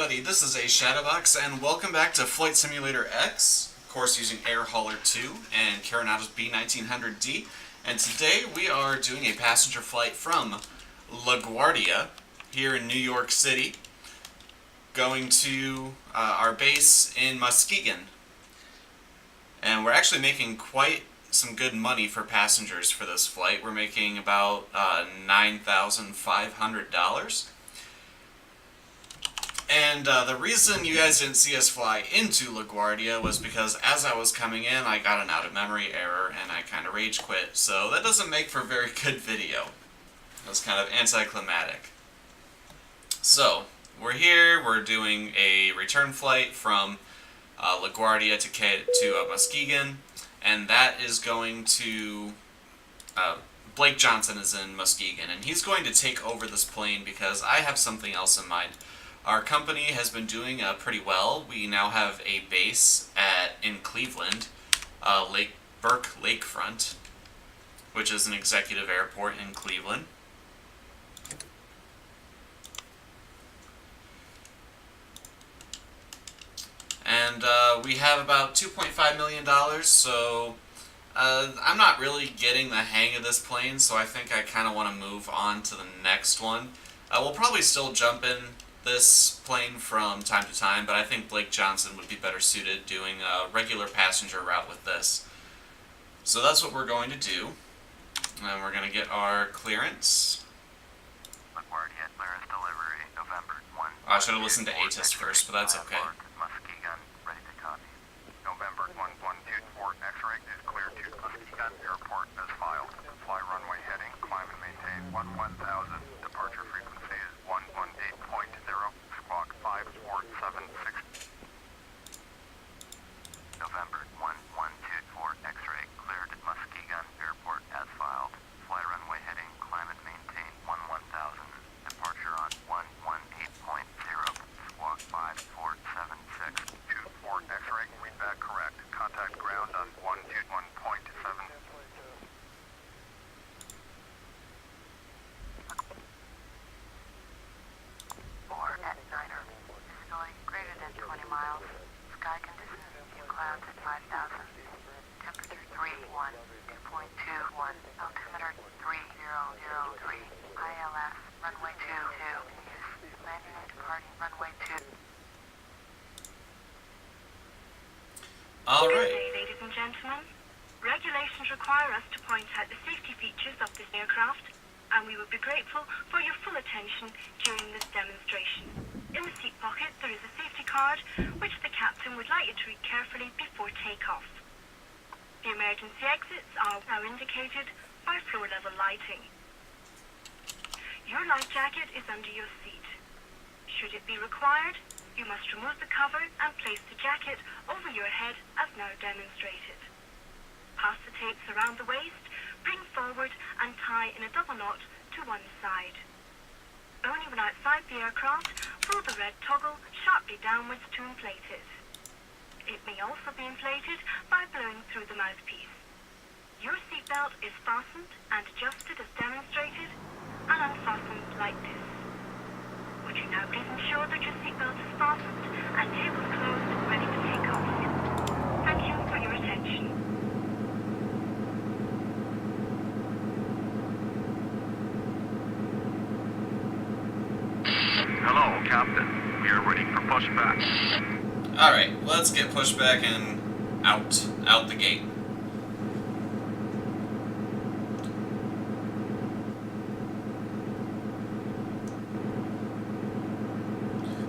everybody, this is a Shadowbox, and welcome back to Flight Simulator X, of course using Air Hauler 2 and Caronato's B1900D, and today we are doing a passenger flight from LaGuardia, here in New York City, going to our base in Muskegon. And we're actually making quite some good money for passengers for this flight. We're making about $9,500. And the reason you guys didn't see us fly into LaGuardia was because as I was coming in, I got an out-of-memory error and I kind of rage quit. So that doesn't make for a very good video. It was kind of anticlimactic. So, we're here, we're doing a return flight from LaGuardia to Muskegon, and that is going to... Blake Johnson is in Muskegon, and he's going to take over this plane because I have something else in mind. Our company has been doing pretty well. We now have a base in Cleveland, Burke Lakefront, which is an executive airport in Cleveland. And we have about $2.5 million, so I'm not really getting the hang of this plane, so I think I kind of want to move on to the next one. We'll probably still jump in this plane from time to time, but I think Blake Johnson would be better suited doing a regular passenger route with this. So that's what we're going to do, and we're going to get our clearance. LaGuardia clearance delivery, November 1. I should have listened to ATIS first, but that's okay. Muskegon, ready to copy. November 1124 X-ray is cleared to Muskegon Airport as filed. Fly runway heading, climb and maintain 1000. Departure frequency is 118.0, squawk 5476. November 1124 X-ray cleared at Muskegon Airport as filed. Fly runway heading, climb and maintain 1000. Departure on 118.0, squawk 5476. 24 X-ray, read back correct. Contact ground on 121.7. Or at Niner. Visibility greater than 20 miles. Sky conditions, few clouds at 5,000. Temperature 31, 2.21. Altimeter 3003. ILS, runway 22 in use. Landing and departing runway 2. All Good right. day, ladies and gentlemen. Regulations require us to point out the safety features of this aircraft, and we would be grateful for your full attention during this demonstration. In the seat pocket, there is a safety card, which the captain would like you to read carefully before takeoff. The emergency exits are now indicated by floor-level lighting. Your life jacket is under your seat. Should it be required, you must remove the cover and place the jacket over your head as now demonstrated. Pass the tapes around the waist, bring forward and tie in a double knot to one side. Only when outside the aircraft, pull the red toggle sharply downwards to inflate it. It may also be inflated by blowing through the mouthpiece. Your seatbelt is fastened and adjusted as demonstrated and unfastened like this. Would you now please ensure that your seatbelt is fastened and tables closed, ready to take off. Thank you for your attention. Hello, Captain. We are ready for pushback. Alright, let's get pushed back and out the gate.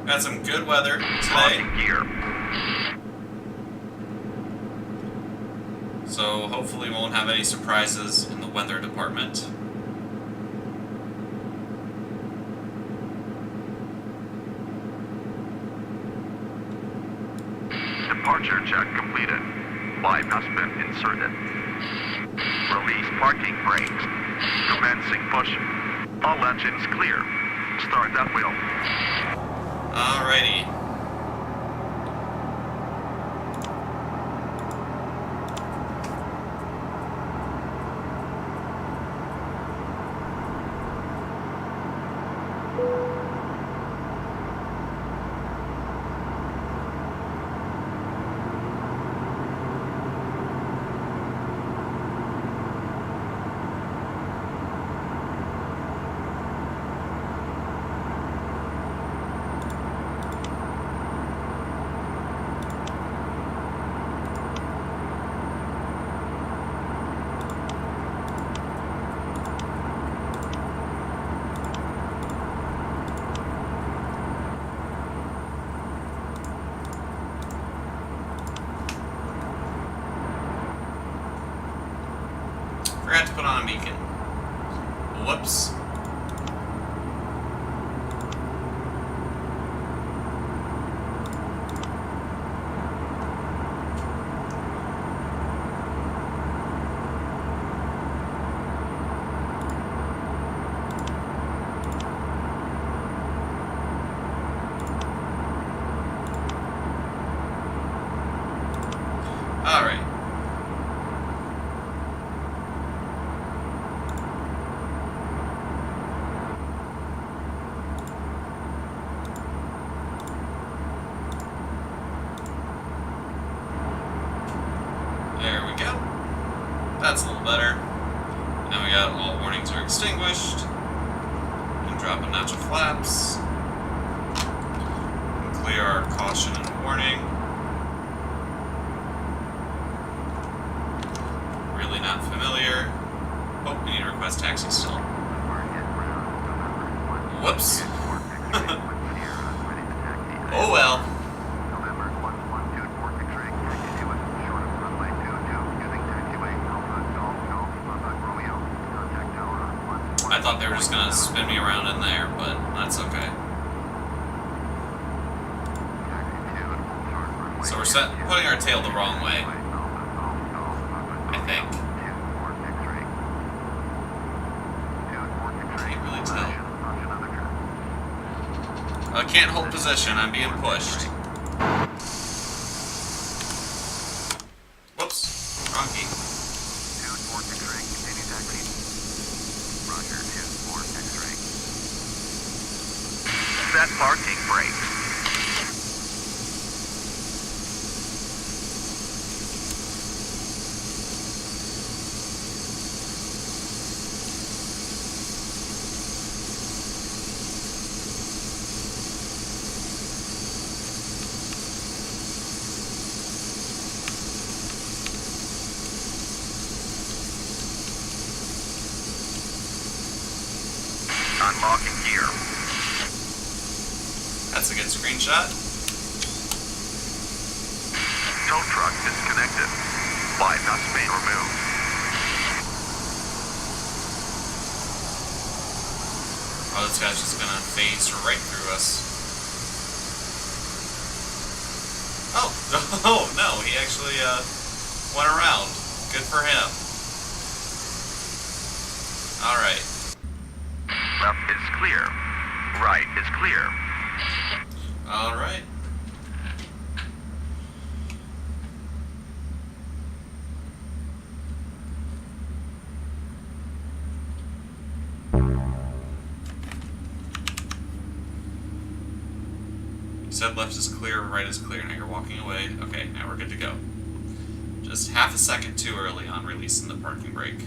Got some good weather today, Loading gear. so hopefully we won't have any surprises in the weather department. Departure check completed. Live has been inserted. Release parking brakes. Commencing push. All engines clear. Start that wheel. Alrighty. put on a beacon. Whoops. Alright. There we go. That's a little better. Now we got all warnings are extinguished. And drop a notch of flaps. And clear our caution and warning. Really not familiar. Oh, we need to request taxi still. Whoops. Oh well. I thought they were just gonna spin me around in there, but that's okay. So we're putting our tail the wrong way, I think. Can't really tell. I can't hold position, I'm being pushed. Whoops, wrong key. Set parking brakes. Unlocking gear. That's a good screenshot. Tow truck disconnected. Fly nuts being removed. Oh, this guy's just gonna phase right through us. Oh, oh no, he actually went around. Good for him. Alright. Left is clear. Right is clear. Alright. You said left is clear, right is clear. Now you're walking away. Okay, now we're good to go. Just half a second too early on releasing the parking brake.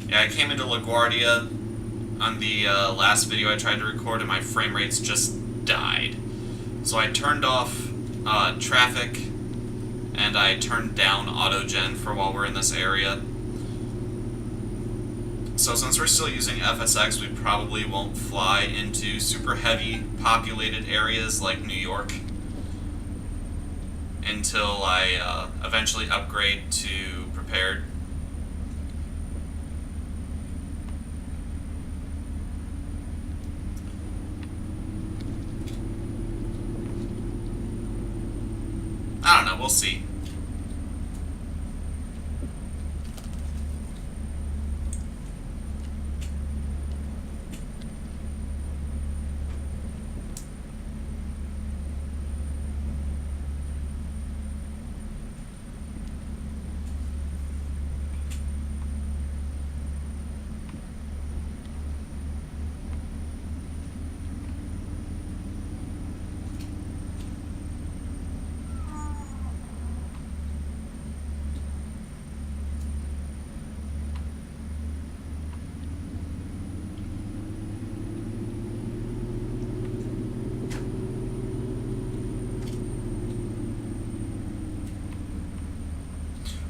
Yeah, I came into LaGuardia on the last video I tried to record and my frame rates just died. So I turned off traffic and I turned down autogen for while we're in this area. So since we're still using FSX, we probably won't fly into super heavy populated areas like New York until I eventually upgrade to prepared. I don't know, we'll see.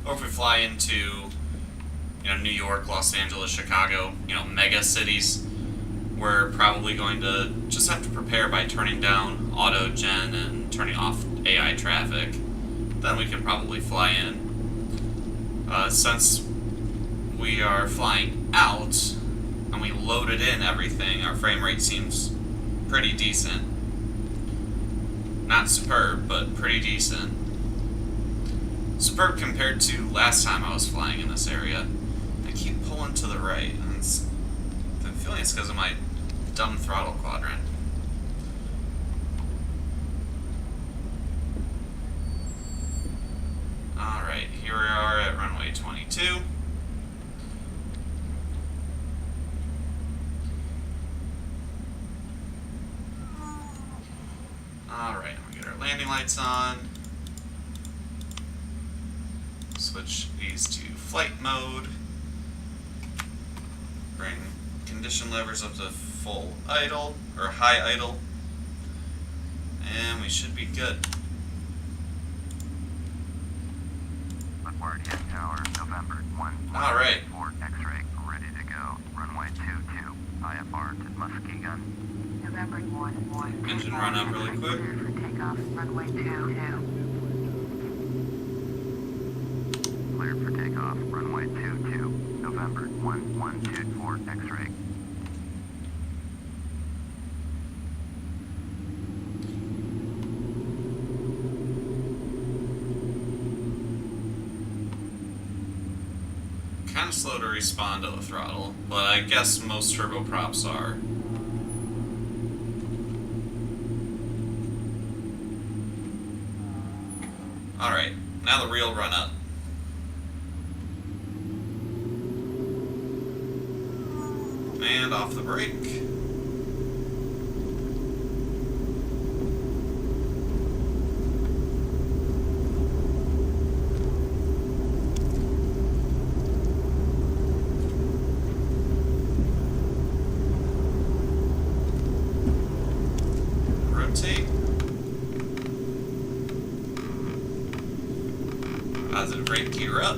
Or if we fly into, New York, Los Angeles, Chicago, mega cities we're probably going to just have to prepare by turning down auto gen and turning off AI traffic. Then we can probably fly in. Since we are flying out and we loaded in everything, our frame rate seems pretty decent. Not superb, but pretty decent. Superb compared to last time I was flying in this area. I keep pulling to the right, and I'm feeling it's because of my dumb throttle quadrant. Alright, here we are at runway 22. Alright, we get our landing lights on. Switch these to flight mode. Bring condition levers up to full idle, or high idle. And we should be good. Guardia Tower, November 1 All right. 4 X-ray, ready to go. Runway 22, IFR to Muskegon. November 1 Engine run up really quick. Clear for takeoff, runway 22. Clear for takeoff, runway 22, November 1124 X-ray. Kind of slow to respond to the throttle, but I guess most turboprops are. Alright, now the real run up. And off the brake. Rotate. Positive brake gear up.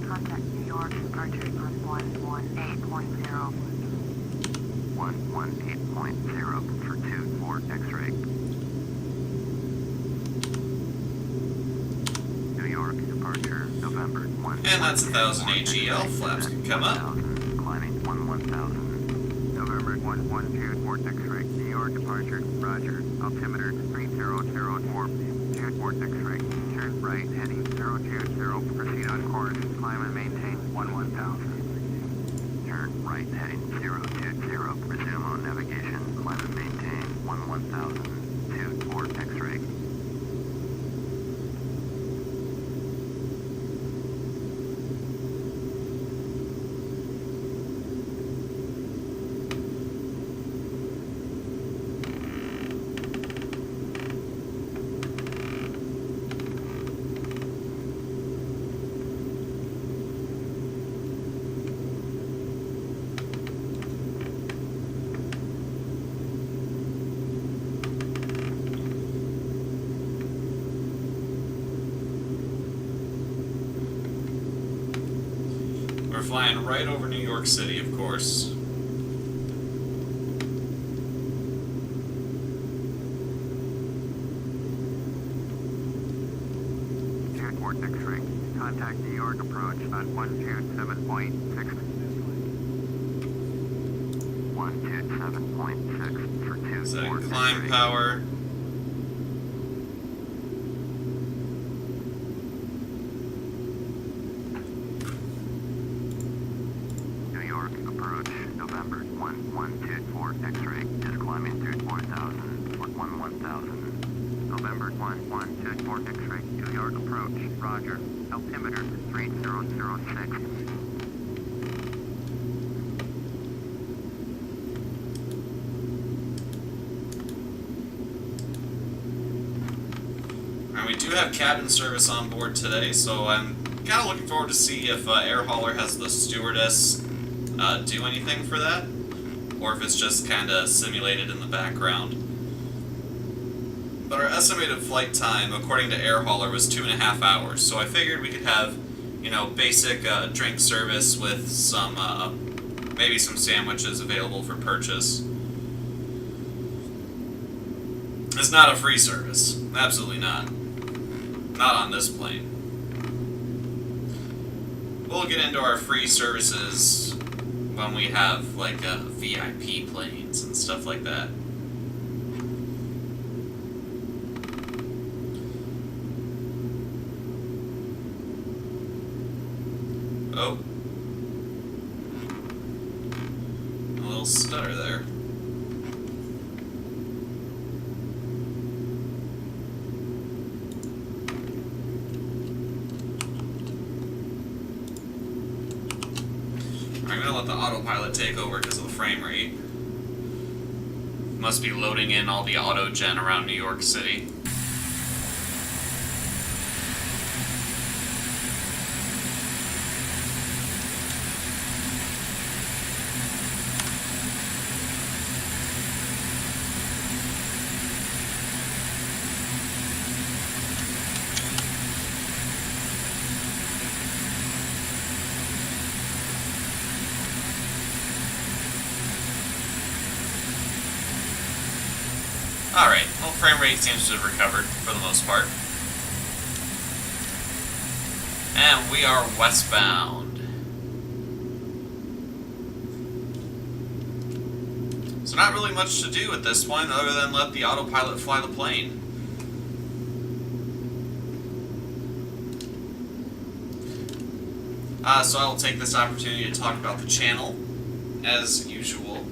Contact New York, departure on 118.0. 118.0 for 24 X-ray. New York, departure, November 1. And that's 1,000 AGL. Flaps can come up. Climbing 11,000. November 112, X-ray. New York, departure, roger. Altimeter 3004. 24 X-ray. Turn right, heading 020. Proceed on course. Climb and maintain 11,000. Turn right, heading 020. Resume on navigation. Climb and maintain 11,000. 24 X-ray. We're flying right over New York City, of course. Airport X-ray. Contact New York approach on 127.6. 127.6 for 24 Setting climb X-ray. power. New York approach, November 1124 X-ray is climbing through 4,000 for 11,000. November 1124 X-ray, New York approach, roger. Altimeter 3006. And we do have cabin service on board today, so I'm kind of looking forward to see if Air Hauler has the stewardess do anything for that. or if it's just kind of simulated in the background. But our estimated flight time, according to Air Hauler, was 2.5 hours. So I figured we could have, you know, basic drink service with some, maybe some sandwiches available for purchase. It's not a free service. Absolutely not. Not on this plane. We'll get into our free services when we have, like, VIP planes and stuff like that. Oh. A little stutter there. I'm gonna let the autopilot take over because of the frame rate. Must be loading in all the auto-gen around New York City. Alright, well, frame rate seems to have recovered for the most part. And we are westbound. So not really much to do at this point other than let the autopilot fly the plane. So I will take this opportunity to talk about the channel, as usual.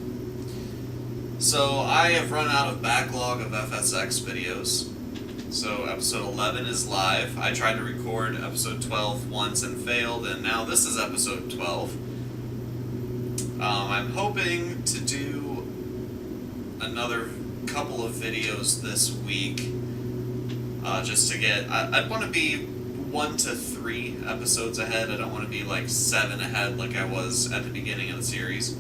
So I have run out of backlog of FSX videos. So episode 11 is live. I tried to record episode 12 once and failed, and now this is episode 12. I'm hoping to do another couple of videos this week, just to get... I'd want to be 1 to 3 episodes ahead. I don't want to be like 7 ahead like I was at the beginning of the series.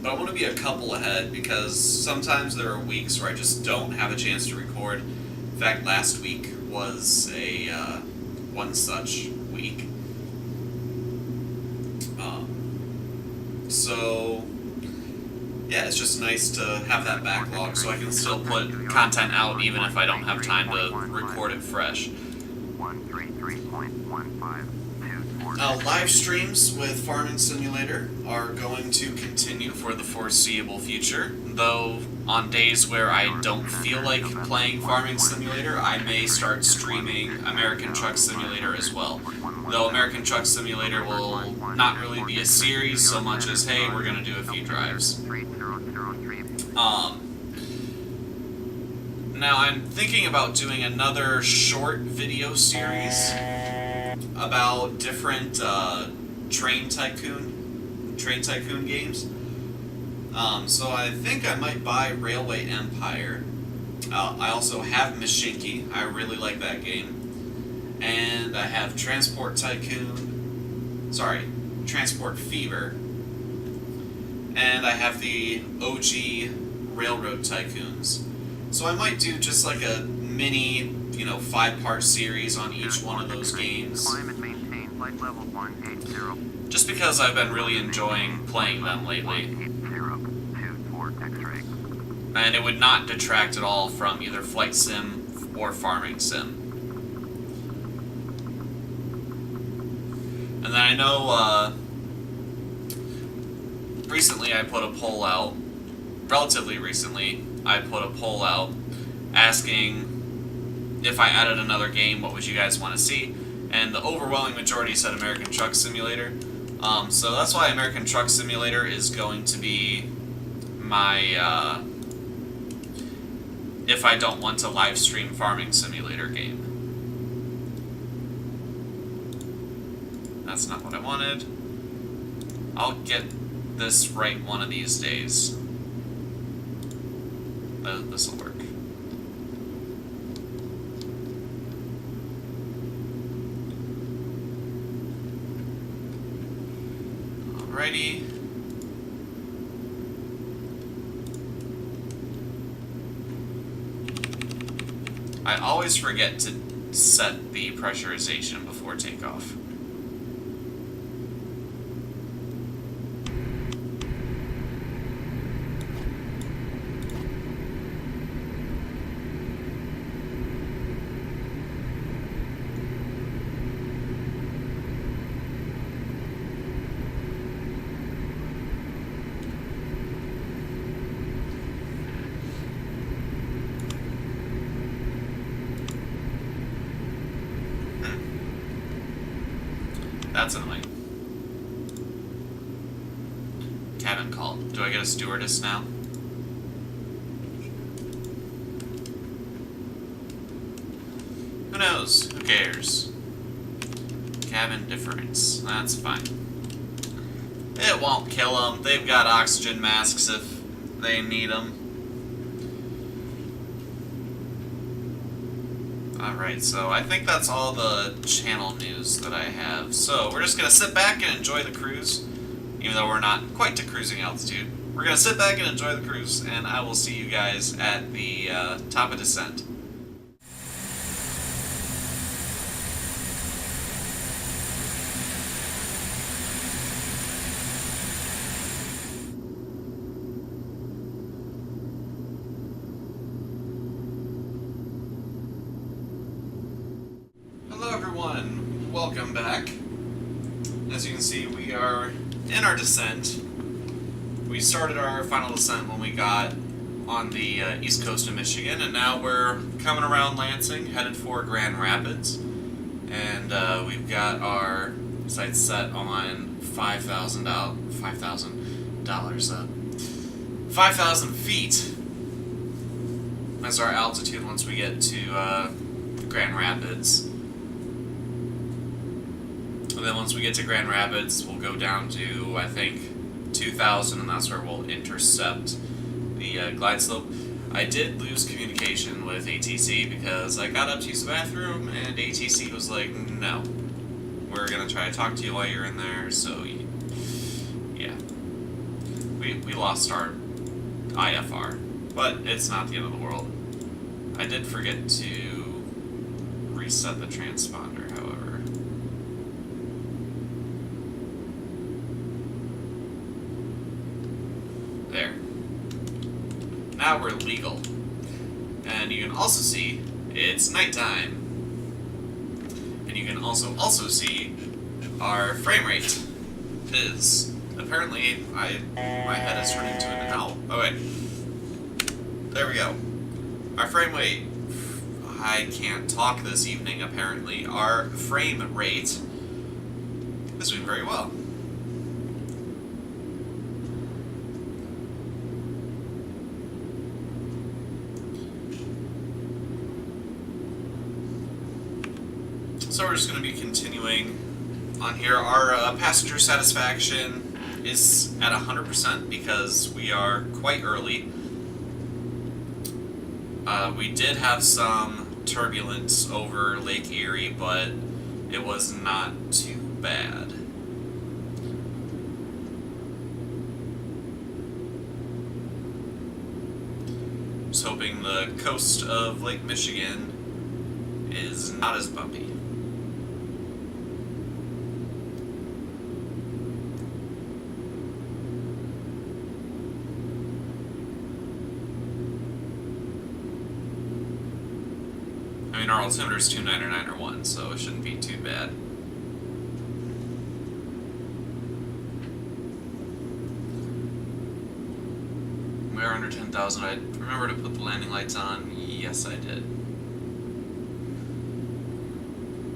But I want to be a couple ahead because sometimes there are weeks where I just don't have a chance to record. In fact, last week was a one such week. So, yeah, it's just nice to have that backlog so I can still put content out even if I don't have time to record it fresh. Live streams with Farming Simulator are going to continue for the foreseeable future, though on days where I don't feel like playing Farming Simulator, I may start streaming American Truck Simulator as well. Though American Truck Simulator will not really be a series so much as, hey, we're going to do a few drives. Now I'm thinking about doing another short video series about different train tycoon games. So I think I might buy Railway Empire. I also have Muskegon. I really like that game. And I have Transport Fever. And I have the OG Railroad Tycoons. So I might do just like a mini, 5-part series on each one of those games. Just because I've been really enjoying playing them lately. And it would not detract at all from either Flight Sim or Farming Sim. And then I know, recently I put a poll out, relatively recently, I put a poll out asking if I added another game, what would you guys want to see? And the overwhelming majority said American Truck Simulator. So that's why American Truck Simulator is going to be my, if I don't want to live stream Farming Simulator game. That's not what I wanted. I'll get this right one of these days. This'll work. Alrighty. I always forget to set the pressurization before takeoff. That's annoying. Cabin call. Do I get a stewardess now? Who knows? Who cares? Cabin difference. That's fine. It won't kill them. They've got oxygen masks if they need them. Alright, so I think that's all the channel news that I have. So we're just going to sit back and enjoy the cruise, even though we're not quite to cruising altitude. We're going to sit back and enjoy the cruise, and I will see you guys at the top of descent. Hello everyone, welcome back. As you can see, we are in our descent. We started our final descent when we got on the east coast of Michigan, and now we're coming around Lansing, headed for Grand Rapids. And we've got our sights set on $5,000 feet as our altitude once we get to Grand Rapids. And then once we get to Grand Rapids, we'll go down to, I think, 2,000, and that's where we'll intercept the glide slope. I did lose communication with ATC because I got up to use the bathroom, and ATC was like, no, we're going to try to talk to you while you're in there, so yeah. We lost our IFR, but it's not the end of the world. I did forget to reset the transponder, however. There. Now we're legal. And you can also see it's nighttime. And you can also see our frame rate is apparently my head has turned into an owl. Oh wait. There we go. Our frame rate, I can't talk this evening apparently. Our frame rate is doing very well. So we're just going to be continuing on here. Our passenger satisfaction is at 100% because we are quite early. We did have some turbulence over Lake Erie, but it was not too bad. Just hoping the coast of Lake Michigan is not as bumpy. I mean, our altimeter is 29 or 9 or 1, so it shouldn't be too bad. We are under 10,000. I remember to put the landing lights on. Yes, I did.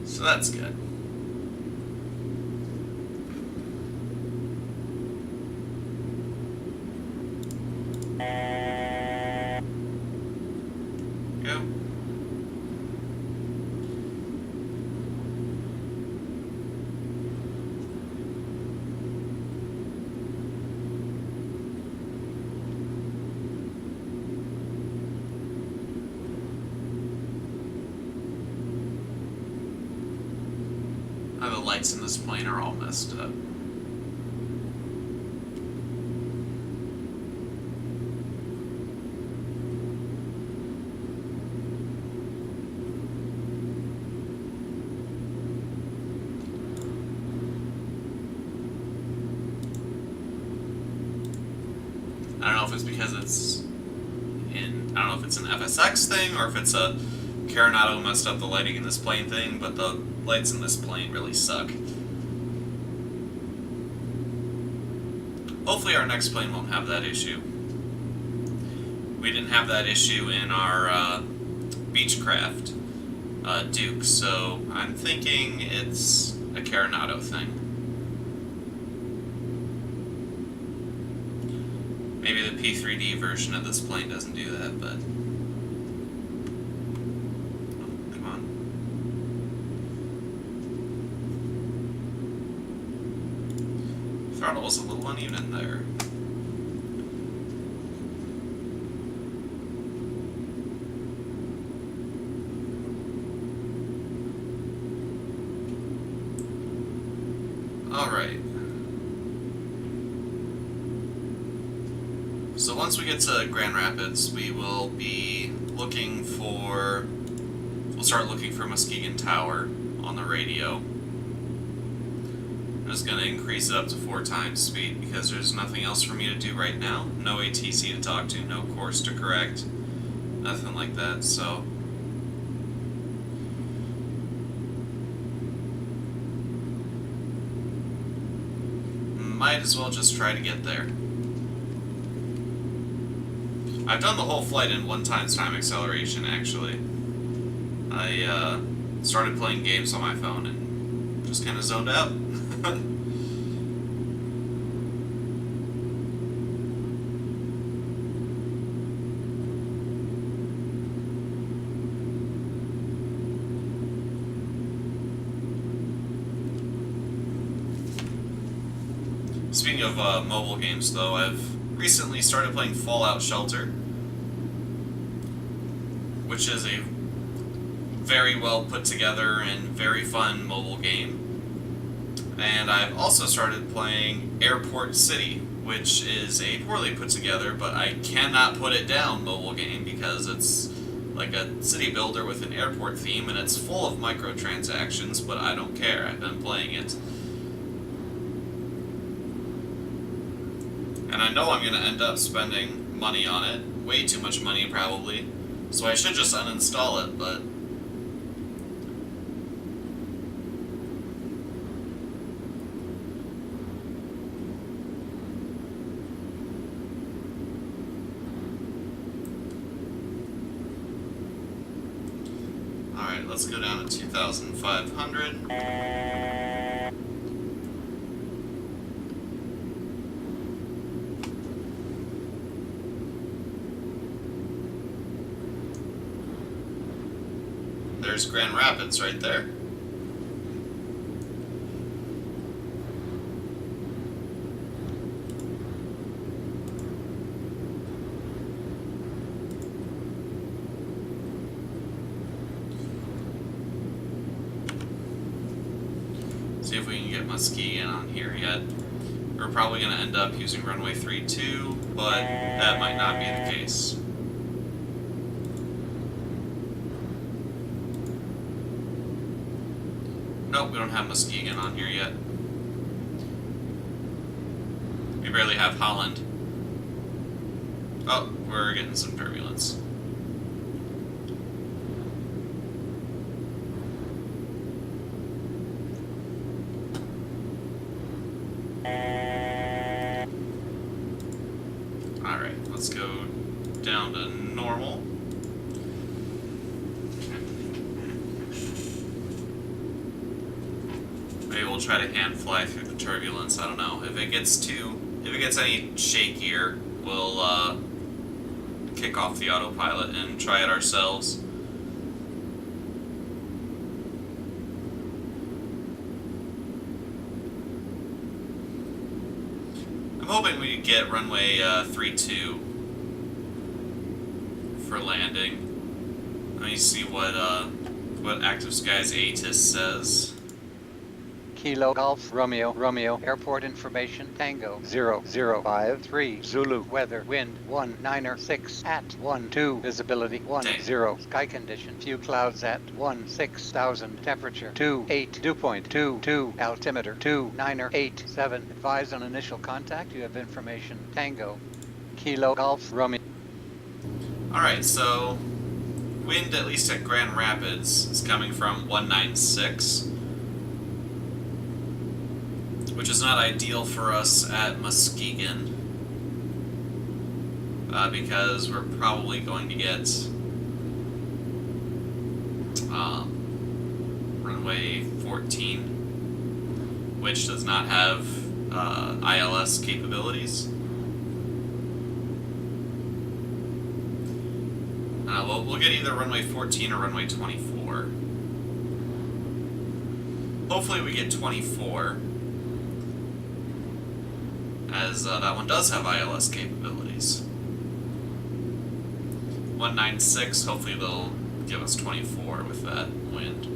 So that's good. Go. Now the lights in this plane are all messed up. I don't know if it's because it's I don't know if it's an FSX thing or if it's a Coronado messed up the lighting in this plane thing, but the lights in this plane really suck. Hopefully our next plane won't have that issue. We didn't have that issue in our Beechcraft Duke, so I'm thinking it's a Coronado thing. Maybe the P3D version of this plane doesn't do that, but... Oh, come on. Throttle was a little uneven there. Alright. So once we get to Grand Rapids, we will be looking for... We'll start looking for Muskegon Tower on the radio. I'm just going to increase it up to 4 times speed because there's nothing else for me to do right now. No ATC to talk to, no course to correct, nothing like that, so... Might as well just try to get there. I've done the whole flight in 1 times time acceleration, actually. I started playing games on my phone and just kind of zoned out. Speaking of mobile games, though, I've recently started playing Fallout Shelter, which is a very well put together and very fun mobile game. And I've also started playing Airport City, which is a poorly put together, but I cannot put it down mobile game because it's like a city builder with an airport theme and it's full of microtransactions, but I don't care. I've been playing it. And I know I'm going to end up spending money on it, way too much money probably, so I should just uninstall it, but... Alright, let's go down to 2,500. There's Grand Rapids right there. See if we can get Muskegon on here yet. We're probably going to end up using runway 32, but that might not be the case. Nope, we don't have Muskegon on here yet. We barely have Holland. Oh, we're getting some turbulence. Alright, let's go down to normal. Maybe we'll try to hand fly through the turbulence. I don't know. If it gets any shakier, we'll kick off the autopilot and try it ourselves. I'm hoping we get runway 32 for landing. Let me see what Active Skies ATIS says. Kilo Golf Romeo Romeo Airport information Tango 0053 Zulu weather wind 196 at 12 visibility 10 sky condition few clouds at 16,000 temperature 28 dew point 22 altimeter 2987 advise on initial contact you have information Tango Kilo Golf Romeo. Alright, so wind, at least at Grand Rapids, is coming from 196, which is not ideal for us at Muskegon, because we're probably going to get runway 14, which does not have ILS capabilities. We'll get either runway 14 or runway 24. Hopefully we get 24, as that one does have ILS capabilities. 196, hopefully they'll give us 24 with that wind.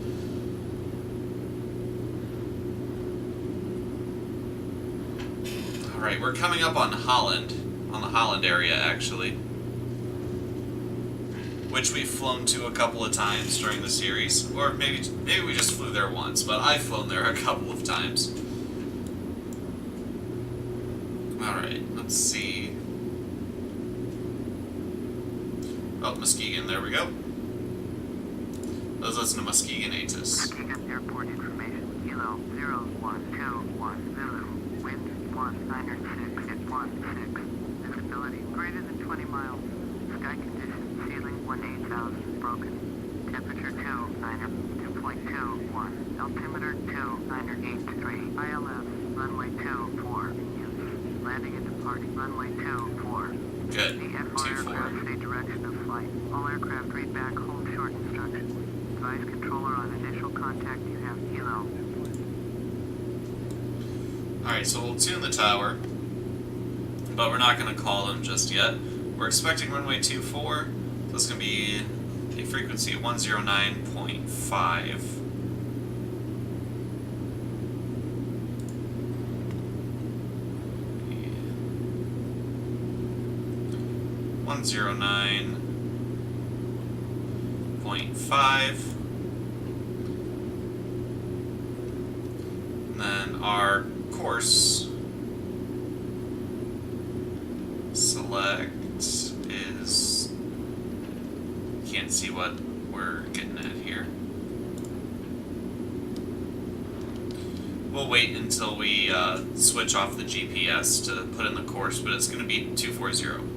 Alright, we're coming up on Holland, on the Holland area actually, which we've flown to a couple of times during the series, or maybe we just flew there once, but I've flown there a couple of times. Alright, let's see. Oh, Muskegon, there we go. Let's listen to Muskegon ATIS. Muskegon Airport information. Kilo 0121 Zulu. Wind 196 at 16. Visibility greater than 20 miles. Sky conditions. Ceiling 18,000. Broken. Temperature 2.21. Altimeter 2983. ILS. Runway 24. Use. Landing and departing. Runway 24. Good. VFR aircraft say direction of flight. All aircraft read back hold short instructions. Advise controller on initial contact you have Kilo. Alright, so we'll tune the tower, but we're not going to call them just yet. We're expecting runway 24, so it's going to be a frequency of 109.5. Yeah. 109.5. And then our course select is, can't see what we're getting at here. We'll wait until we switch off the GPS to put in the course, but it's going to be 240.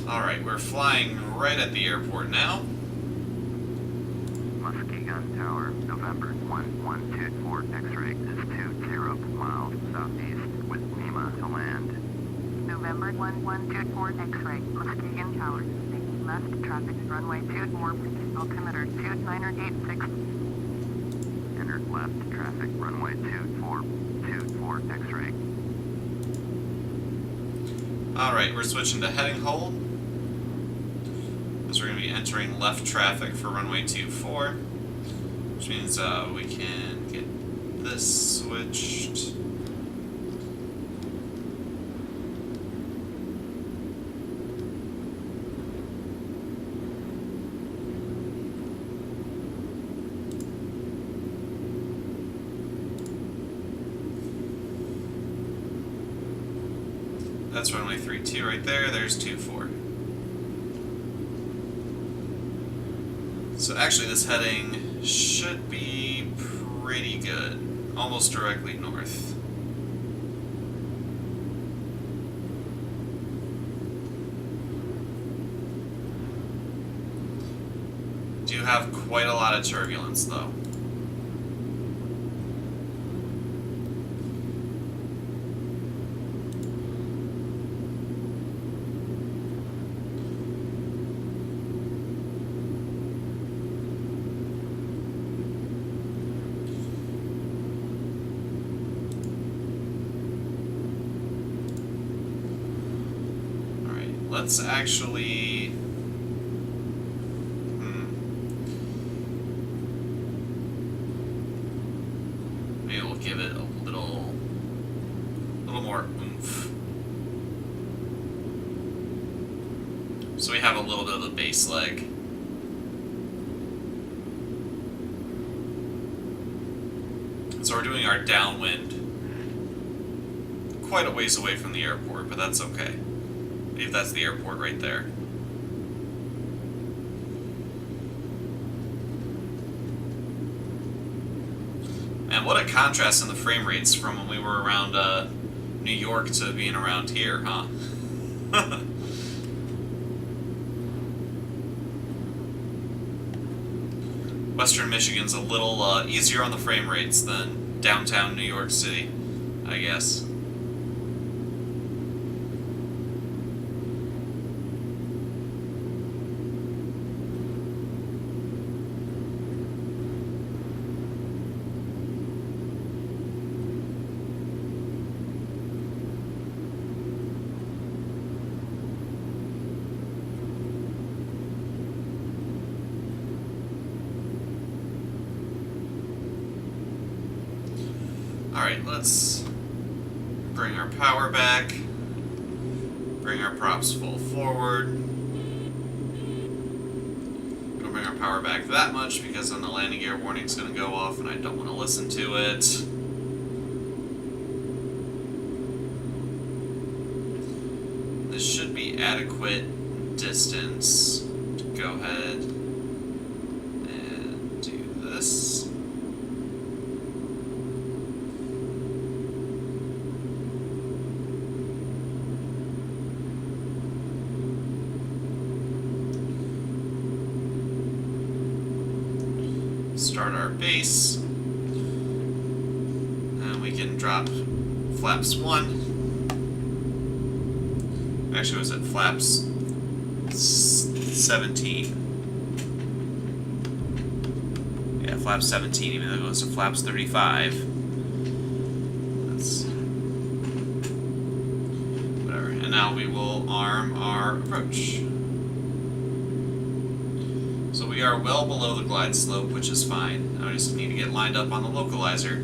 Alright, we're flying right at the airport now. Muskegon Tower, November 1124, X-ray is 20 miles southeast with NEMA to land. November 1124, X-ray, Muskegon Tower, making left traffic, runway 24, altimeter 2986. Enter left traffic, runway 24, X-ray. Alright, we're switching to heading hold. We're going to be entering left traffic for runway 24, which means we can get this switched. That's runway 32 right there. There's 24. So actually this heading should be pretty good. Almost directly north. Do have quite a lot of turbulence though. Let's actually... Maybe we'll give it a little more oomph. So we have a little bit of a base leg. So we're doing our downwind quite a ways away from the airport, but that's okay. If that's the airport right there. And what a contrast in the frame rates from when we were around New York to being around here, huh? Western Michigan's a little easier on the frame rates than downtown New York City, I guess. Alright, let's bring our power back, bring our props full forward. Don't bring our power back that much because then the landing gear warning's going to go off and I don't want to listen to it. This should be adequate distance to go ahead and do this. Start our base, and we can drop flaps 1. Actually, was it flaps 17? Yeah, flaps 17, even though it goes to flaps 35. That's whatever. And now we will arm our approach. So we are well below the glide slope, which is fine. I just need to get lined up on the localizer.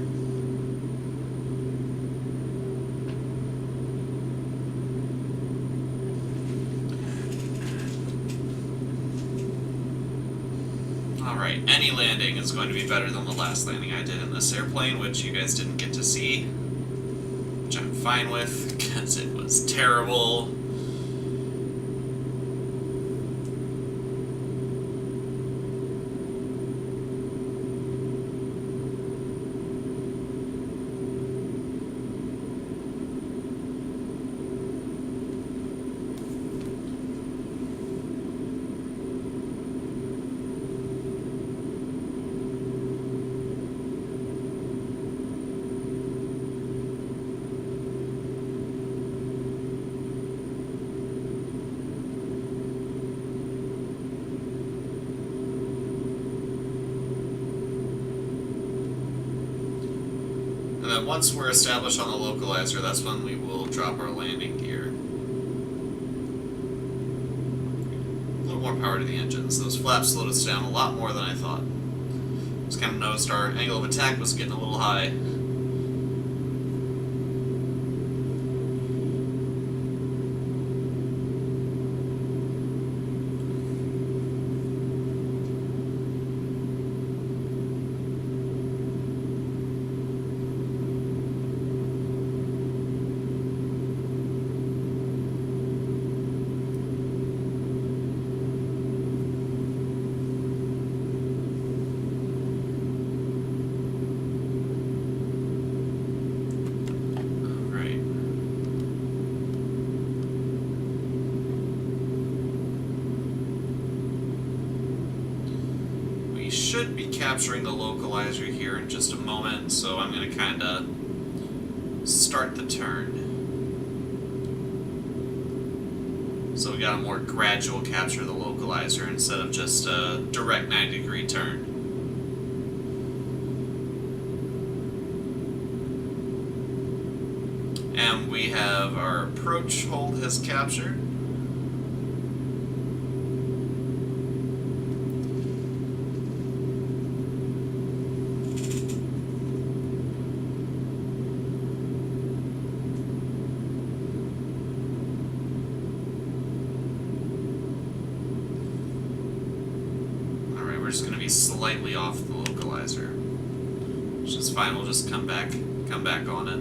Alright, any landing is going to be better than the last landing I did in this airplane, which you guys didn't get to see. Which I'm fine with, because it was terrible. And then once we're established on the localizer, that's when we will drop our landing gear. A little more power to the engines. Those flaps slowed us down a lot more than I thought. Just kind of noticed our angle of attack was getting a little high. Should be capturing the localizer here in just a moment, so I'm going to kind of start the turn. So we got a more gradual capture of the localizer instead of just a direct 90-degree turn. And we have our approach hold has captured. slightly off the localizer, which is fine. We'll just come back on it.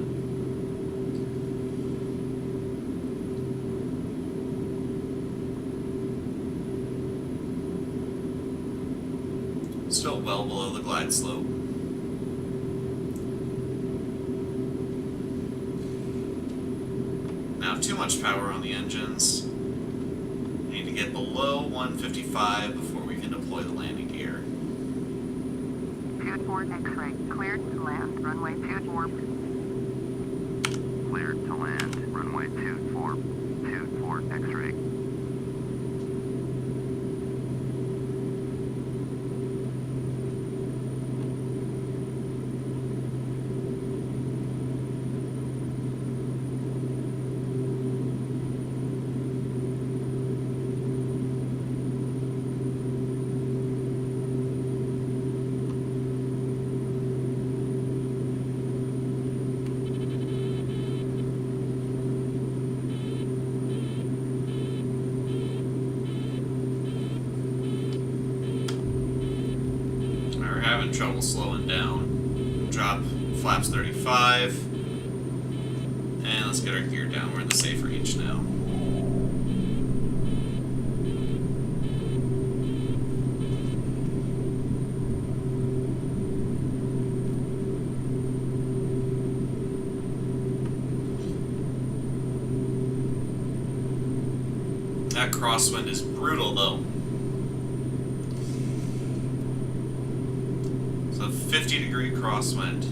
Still well below the glide slope. Now, too much power on the engines. We need to get below 155 before we can deploy the landing gear. 24 X-ray, cleared to land, runway 24. Cleared to land, runway 24, 24 X-ray. Having trouble slowing down. Drop flaps 35. And let's get our gear down. We're in the safe range now. That crosswind is brutal though. 50-degree crosswind.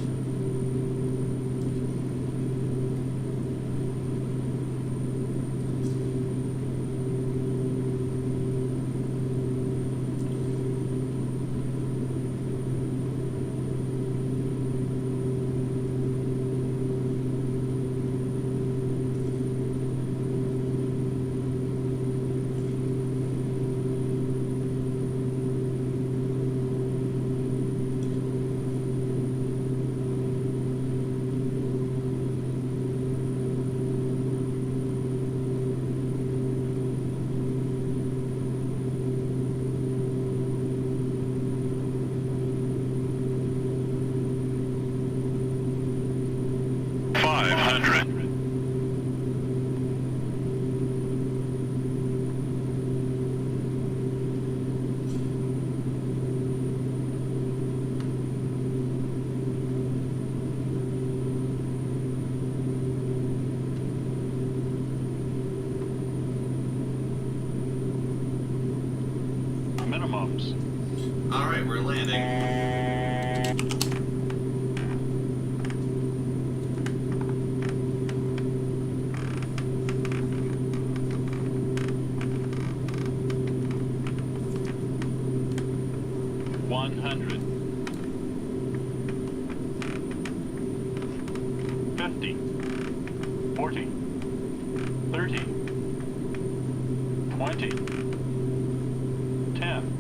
Minimums. Alright, we're landing. 100. 50. 40. 30. 20. 10.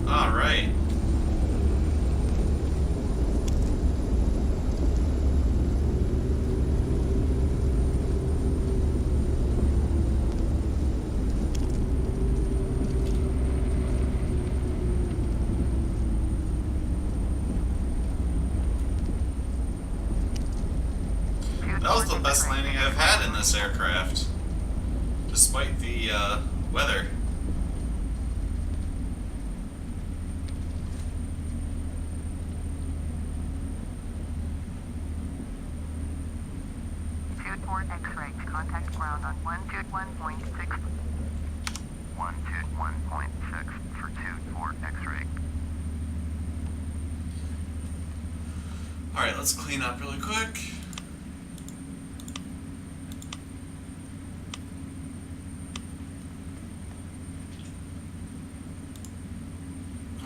All right. That was the best landing I've had in this aircraft, despite the weather. Report X-ray. Contact ground on 121.6. 121.6 for 24 X-ray. Alright, let's clean up really quick.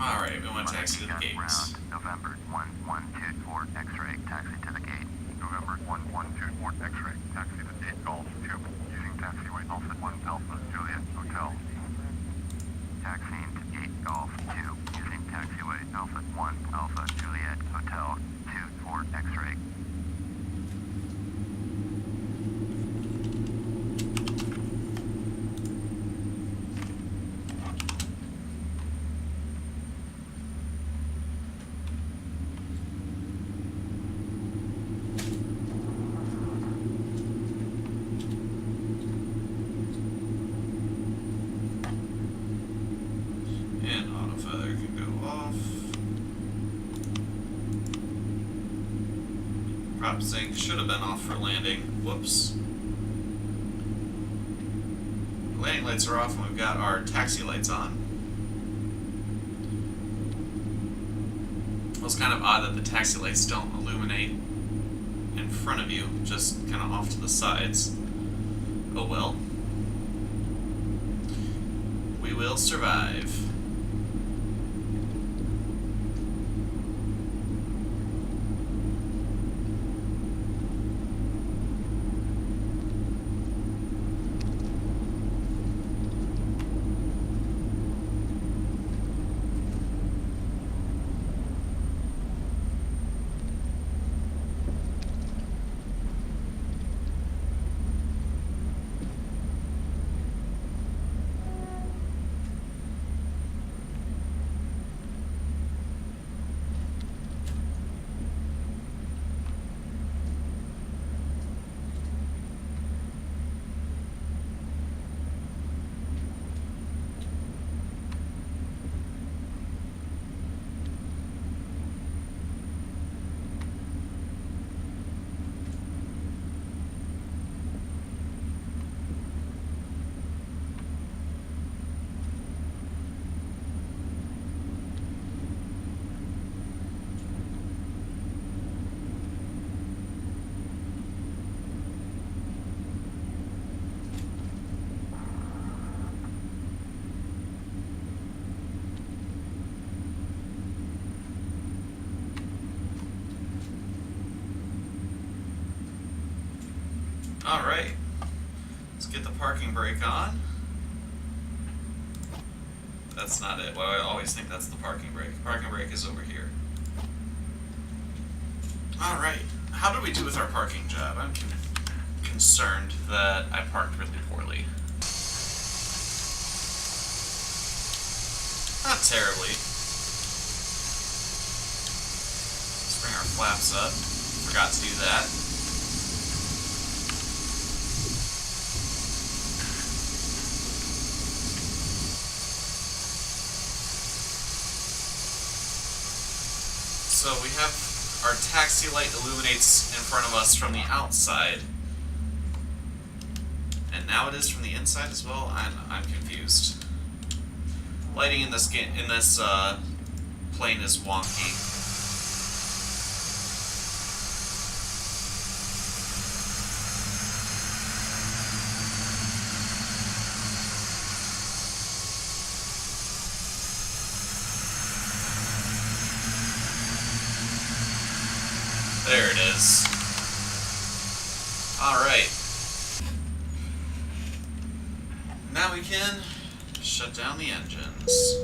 Alright, we want to taxi to the Muskegon gates. ground, November 1124 X-ray, taxi to the gate. November 1124 X-ray, taxi to gate Golf 2, using taxiway Alpha 1 Alpha Juliet Hotel. Taxiing to gate Golf 2, using taxiway Alpha 1 Alpha Juliet Hotel 24 X-ray. off. Prop sync should have been off for landing. Whoops. Landing lights are off and we've got our taxi lights on. Well, it's kind of odd that the taxi lights don't illuminate in front of you, just kind of off to the sides. Oh well. We will survive. Alright, let's get the parking brake on. That's not it. Well, I always think that's the parking brake. Parking brake is over here. Alright, how did we do with our parking job? I'm concerned that I parked really poorly. Not terribly. Let's bring our flaps up. Forgot to do that. So we have our taxi light illuminates in front of us from the outside, and now it is from the inside as well. I'm confused. Lighting in this plane is wonky. There it is. Alright. Now we can shut down the engines.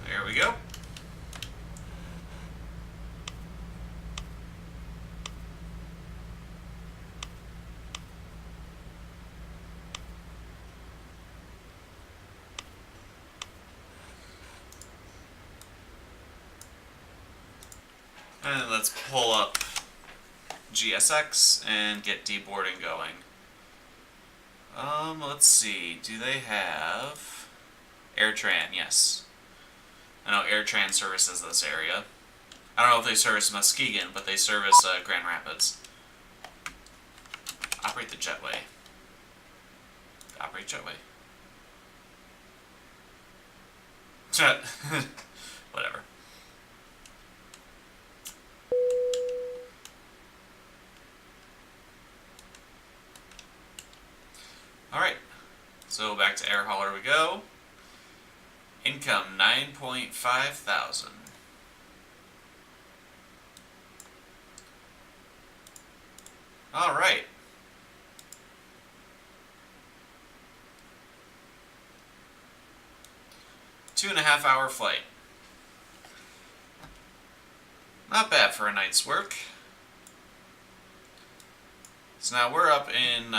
There we go. And let's pull up GSX and get deboarding going. Let's see. Do they have AirTran? Yes. I know AirTran services this area. I don't know if they service Muskegon, but they service Grand Rapids. Operate the jetway. Operate jetway. Whatever. Alright, so back to air hauler we go. Income 9.5 thousand. Alright. Two-and-a-half-hour flight. Not bad for a night's work. So now we're up in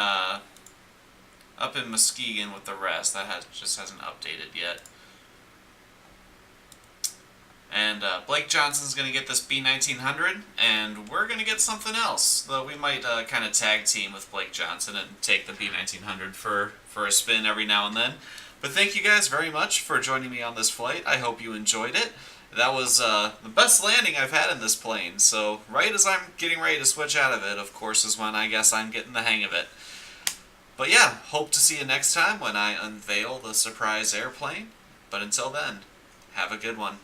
Muskegon with the rest. That just hasn't updated yet. And Blake Johnson's going to get this B1900, and we're going to get something else. Though we might kind of tag team with Blake Johnson and take the B1900 for a spin every now and then. But thank you guys very much for joining me on this flight. I hope you enjoyed it. That was the best landing I've had in this plane. So right as I'm getting ready to switch out of it, of course, is when I guess I'm getting the hang of it. But yeah, hope to see you next time when I unveil the surprise airplane. But until then, have a good one.